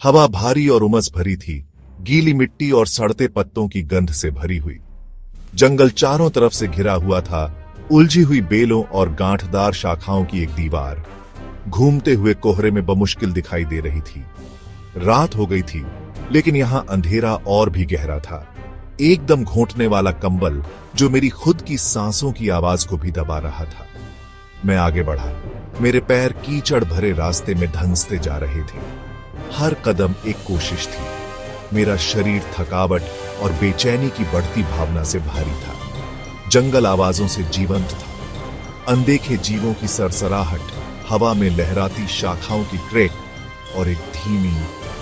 हवा भारी और उमस भरी थी, गीली मिट्टी और सड़ते पत्तों की गंध से भरी हुई। जंगल चारों तरफ से घिरा हुआ था, उलझी हुई बेलों और गांठदार शाखाओं की एक दीवार घूमते हुए कोहरे में बमुश्किल दिखाई दे रही थी। रात हो गई थी, लेकिन यहां अंधेरा और भी गहरा था। एकदम घोंटने वाला कंबल जो मेरी खुद की सांसों की आवाज को भी दबा रहा था। मैं आगे बढ़ा। मेरे पैर कीचड़ भरे रास्ते में धंसते जा रहे थे। हर कदम एक कोशिश थी। मेरा शरीर थकावट और बेचैनी की बढ़ती भावना से भारी था। जंगल आवाजों से जीवंत था। अनदेखे जीवों की सरसराहट, हवा में लहराती शाखाओं की क्रेक और एक धीमी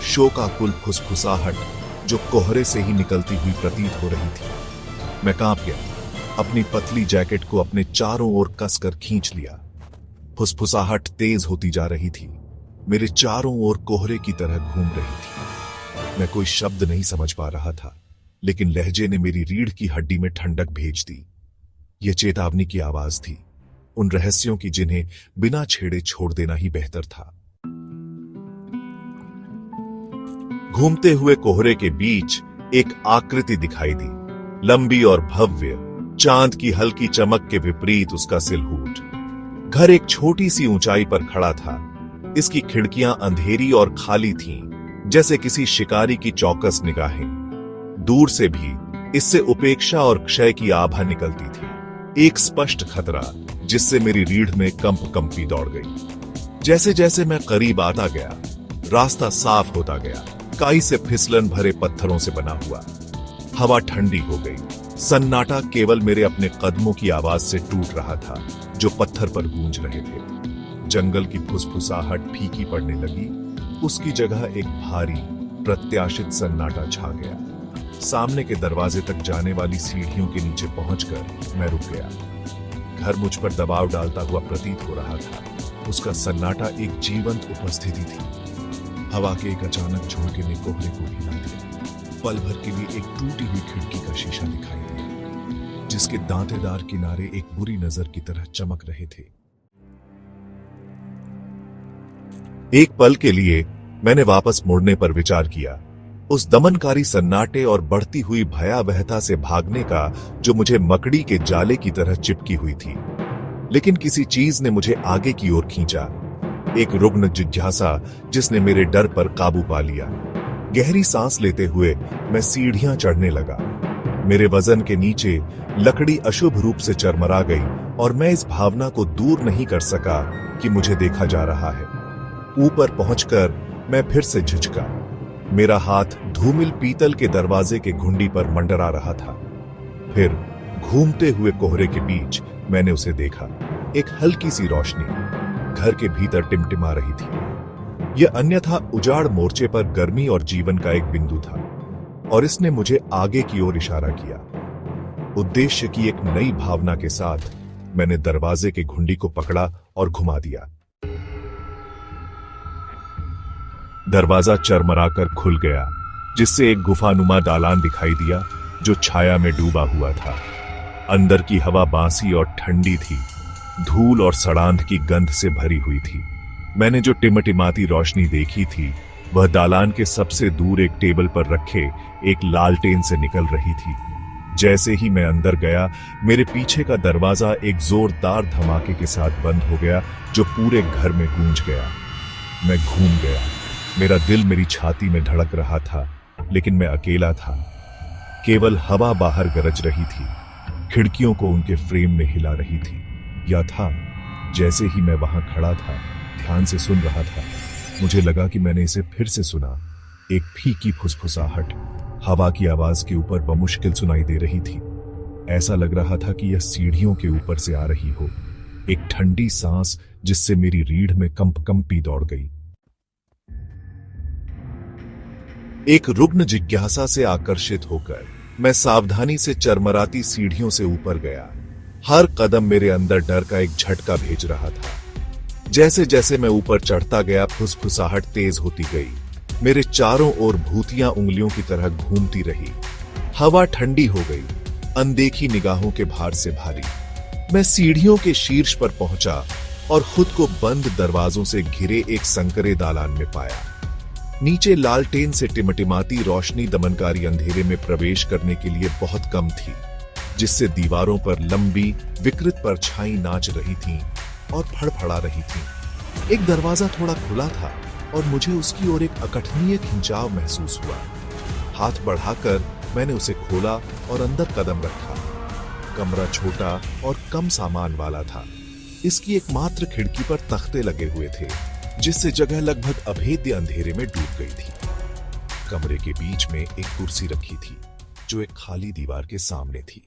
शोकाकुल फुसफुसाहट जो कोहरे से ही निकलती हुई प्रतीत हो रही थी। मैं कांप गया। अपनी पतली जैकेट को अपने चारों ओर कसकर खींच लिया। फुसफुसाहट तेज होती जा रही थी, मेरे चारों ओर कोहरे की तरह घूम रही थी। मैं कोई शब्द नहीं समझ पा रहा था, लेकिन लहजे ने मेरी रीढ़ की हड्डी में ठंडक भेज दी। यह चेतावनी की आवाज थी, उन रहस्यों की जिन्हें बिना छेड़े छोड़ देना ही बेहतर था। घूमते हुए कोहरे के बीच एक आकृति दिखाई दी, लंबी और भव्य, चांद की हल्की चमक के विपरीत उसका सिलहूट। घर एक छोटी सी ऊंचाई पर खड़ा था। इसकी खिड़कियां अंधेरी और खाली थीं, जैसे किसी शिकारी की चौकस निगाहें। दूर से भी इससे उपेक्षा और क्षय की आभा निकलती थी। एक स्पष्ट खतरा जिससे मेरी रीढ़ में कंपी दौड़ गई। जैसे जैसे मैं करीब आता गया, रास्ता साफ होता गया, काई से फिसलन भरे पत्थरों से बना हुआ। हवा ठंडी हो गई। सन्नाटा केवल मेरे अपने कदमों की आवाज से टूट रहा था, जो पत्थर पर गूंज रहे थे। जंगल की फुसफुसाहट फीकी पड़ने लगी। उसकी जगह एक भारी, प्रत्याशित सन्नाटा छा गया। सामने के दरवाजे तक जाने वाली सीढ़ियों के नीचे पहुंचकर मैं रुक गया। घर मुझ पर दबाव डालता हुआ प्रतीत हो रहा था। उसका सन्नाटा एक जीवंत उपस्थिति थी। हवा के एक अचानक झोंके ने कोहरे को हिला दिया। पल भर के लिए एक टूटी हुई खिड़की का शीशा दिखाई दिया, जिसके दांतेदार किनारे एक बुरी नजर की तरह चमक रहे थे। एक पल के लिए मैंने वापस मुड़ने पर विचार किया, उस दमनकारी सन्नाटे और बढ़ती हुई भयावहता से भागने का जो मुझे मकड़ी के जाले की तरह चिपकी हुई थी। लेकिन किसी चीज ने मुझे आगे की ओर खींचा, एक रुग्ण जिज्ञासा जिसने मेरे डर पर काबू पा लिया। गहरी सांस लेते हुए मैं सीढ़ियां चढ़ने लगा। मेरे वजन के नीचे लकड़ी अशुभ रूप से चरमरा गई और मैं इस भावना को दूर नहीं कर सका कि मुझे देखा जा रहा है। ऊपर पहुंचकर मैं फिर से झिझका। मेरा हाथ धूमिल पीतल के दरवाजे के घुंडी पर मंडरा रहा था। फिर घूमते हुए कोहरे के बीच मैंने उसे देखा। एक हल्की सी रोशनी घर के भीतर टिमटिमा रही थी। यह अन्यथा उजाड़ मोर्चे पर गर्मी और जीवन का एक बिंदु था, और इसने मुझे आगे की ओर इशारा किया। उद्देश्य की एक नई भावना के साथ मैंने दरवाजे के घुंडी को पकड़ा और घुमा दिया। दरवाजा चरमराकर खुल गया, जिससे एक गुफानुमा दालान दिखाई दिया जो छाया में डूबा हुआ था। अंदर की हवा बांसी और ठंडी थी, धूल और सड़ांध की गंध से भरी हुई थी। मैंने जो टिमटिमाती रोशनी देखी थी, वह दालान के सबसे दूर एक टेबल पर रखे एक लालटेन से निकल रही थी। जैसे ही मैं अंदर गया, मेरे पीछे का दरवाजा एक जोरदार धमाके के साथ बंद हो गया, जो पूरे घर में गूंज गया। मैं घूम गया। मेरा दिल मेरी छाती में धड़क रहा था, लेकिन मैं अकेला था। केवल हवा बाहर गरज रही थी, खिड़कियों को उनके फ्रेम में हिला रही थी। या था, जैसे ही मैं वहां खड़ा था, ध्यान से सुन रहा था, मुझे लगा कि मैंने इसे फिर से सुना। एक फीकी फुसफुसाहट हवा की आवाज के ऊपर बमुश्किल सुनाई दे रही थी। ऐसा लग रहा था कि यह सीढ़ियों के ऊपर से आ रही हो। एक ठंडी सांस जिससे मेरी रीढ़ में कंपी दौड़ गई। एक रुग्ण जिज्ञासा से आकर्षित होकर मैं सावधानी से चरमराती सीढ़ियों से ऊपर गया। हर कदम मेरे अंदर डर का एक झटका भेज रहा था। जैसे जैसे मैं ऊपर चढ़ता गया, फुसफुसाहट तेज होती गई। मेरे चारों ओर भूतियां उंगलियों की तरह घूमती रही। हवा ठंडी हो गई, अनदेखी निगाहों के भार से भारी। मैं सीढ़ियों के शीर्ष पर पहुंचा और खुद को बंद दरवाजों से घिरे एक संकरे दालान में पाया। नीचे लालटेन से टिमटिमाती रोशनी दमनकारी अंधेरे में प्रवेश करने के लिए बहुत कम थी, जिससे दीवारों पर लंबी विकृत परछाई नाच रही थीं और फड़फड़ा रही थीं। एक दरवाजा थोड़ा खुला था और मुझे उसकी ओर एक अकठनीय खिंचाव महसूस हुआ। हाथ बढ़ाकर मैंने उसे खोला और अंदर कदम रखा। कमरा छोटा और कम सामान वाला था। इसकी एकमात्र खिड़की पर तख्ते लगे हुए थे, जिससे जगह लगभग अभेद्य अंधेरे में डूब गई थी। कमरे के बीच में एक कुर्सी रखी थी, जो एक खाली दीवार के सामने थी।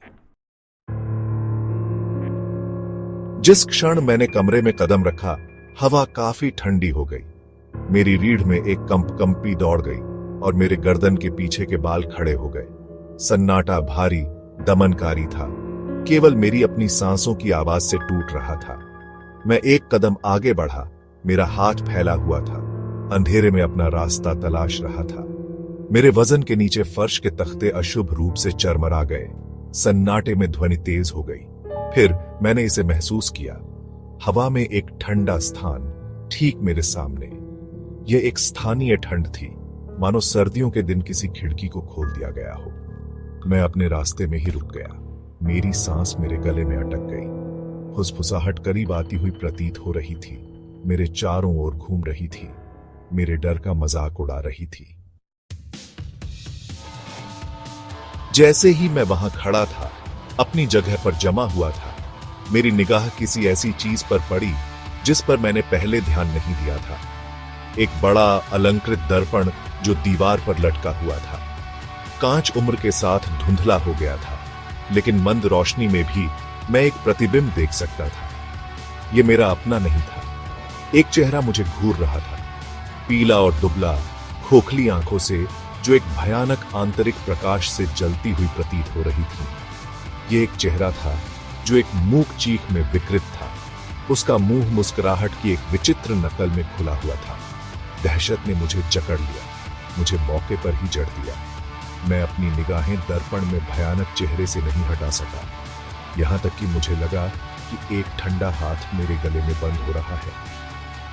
जिस क्षण मैंने कमरे में कदम रखा, हवा काफी ठंडी हो गई। मेरी रीढ़ में एक कंपी दौड़ गई और मेरे गर्दन के पीछे के बाल खड़े हो गए। सन्नाटा भारी, दमनकारी था, केवल मेरी अपनी सांसों की आवाज से टूट रहा था। मैं एक कदम आगे बढ़ा, मेरा हाथ फैला हुआ था, अंधेरे में अपना रास्ता तलाश रहा था। मेरे वजन के नीचे फर्श के तख्ते अशुभ रूप से चरमरा गए। सन्नाटे में ध्वनि तेज हो गई। फिर मैंने इसे महसूस किया, हवा में एक ठंडा स्थान ठीक मेरे सामने। यह एक स्थानीय ठंड थी, मानो सर्दियों के दिन किसी खिड़की को खोल दिया गया हो। मैं अपने रास्ते में ही रुक गया। मेरी सांस मेरे गले में अटक गई। फुसफुसाहट करीब आती हुई प्रतीत हो रही थी, मेरे चारों ओर घूम रही थी, मेरे डर का मजाक उड़ा रही थी। जैसे ही मैं वहां खड़ा था, अपनी जगह पर जमा हुआ था, मेरी निगाह किसी ऐसी चीज पर पड़ी जिस पर मैंने पहले ध्यान नहीं दिया था। एक बड़ा अलंकृत दर्पण जो दीवार पर लटका हुआ था। कांच उम्र के साथ धुंधला हो गया था, लेकिन मंद रोशनी में भी मैं एक प्रतिबिंब देख सकता था। यह मेरा अपना नहीं था। एक चेहरा मुझे घूर रहा था, पीला और दुबला, खोखली आंखों से, जो एक भयानक आंतरिक प्रकाश से जलती हुई प्रतीत हो रही थी। यह एक चेहरा था जो एक मूक चीख में विकृत था। उसका मुंह मुस्कुराहट की एक विचित्र नकल में खुला हुआ था। दहशत ने मुझे जकड़ लिया, मुझे मौके पर ही जड़ दिया। मैं अपनी निगाहें दर्पण में भयानक चेहरे से नहीं हटा सका, यहां तक कि मुझे लगा कि एक ठंडा हाथ मेरे गले में बंद हो रहा है।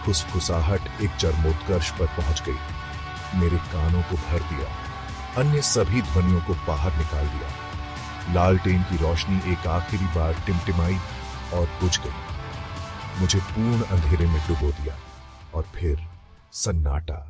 फुसफुसाहट एक चरमोत्कर्ष पर पहुंच गई, मेरे कानों को भर दिया, अन्य सभी ध्वनियों को बाहर निकाल दिया। लालटेन की रोशनी एक आखिरी बार टिमटिमाई और बुझ गई, मुझे पूर्ण अंधेरे में डुबो दिया, और फिर सन्नाटा।